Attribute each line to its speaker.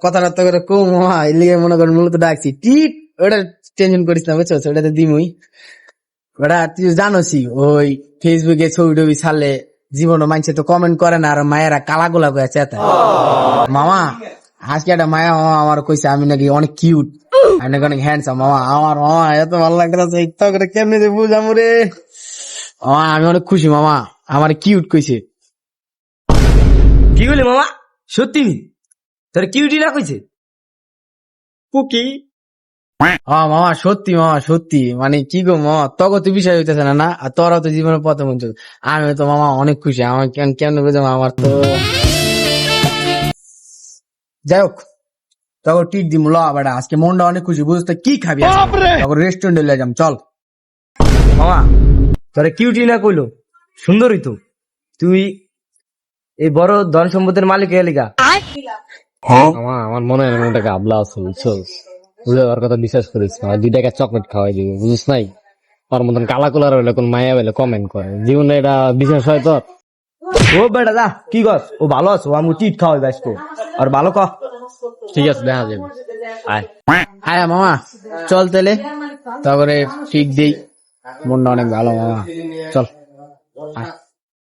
Speaker 1: কথাটা তো করে কম মামা, এর লিগে মনে করেন মূলত ডাকছি টিট। ওটা টেনশন করিস না, বুঝছো? ওটা তো দিমই। ওটা তুই জানোসই, ওই ফেসবুকে ছবি টবি ছাড়লে জীবনে মানুষে তো কমেন্ট করে না, আর মায়েরা কালাগুলা করে চেতা। মামা আজকে একটা মায়া মামা আমার কইছে আমি নাকি অনেক কিউট, আমি নাকি অনেক হ্যান্ডসাম। মামা আমার মামা এত ভালো লাগতেছে, ইচ্ছা করে কেমনি যে বুঝামু রে। মামা আমি অনেক খুশি মামা, আমার কিউট কইছে।
Speaker 2: কি বলে মামা? সত্যি তোর কিউটি না কইছে? পুকি
Speaker 1: মামা সত্যি, মামা সত্যি, মানে কি গো মামা, তখন তো বিষয় হইতেছে না না, আর তোরা তো জীবনের প্রথম অঞ্চল। আমি তো মামা অনেক খুশি, আমার কেমন বুঝাম, আমার তো যাই হোক। তখন টিট দিম ল বেটা, আজকে মনটা অনেক খুশি, বুঝতে কি খাবি? তখন রেস্টুরেন্টে লয়ে যাম, চল।
Speaker 2: মামা তোরে কিউটি না কইলো, সুন্দরই তো। তুই এই বড় ধন সম্পদের মালিক এলিকা।
Speaker 3: আমার মনে হয় ওটা গাবলা আছে, বুঝছো? বুঝে ওর কথা বিশ্বাস করিস না, 2 টাকা চকলেট খাওয়াই দিবি, বুঝিস নাই? ওর মতন কালা কুলার হইলে কোন মায়া হইলে কমেন্ট করে, জীবনে এটা বিশ্বাস হয় তোর?
Speaker 2: ও বেটা দা কি গছ, ও ভালো আছো, আমি চিট খাওয়াই ব্যস্ত আর ভালো ক।
Speaker 3: ঠিক আছে, দেখা যাবে। আয়
Speaker 1: আয় মামা, চল তাহলে। তারপরে ঠিক দেই, মনটা অনেক ভালো মামা, চল। আয়।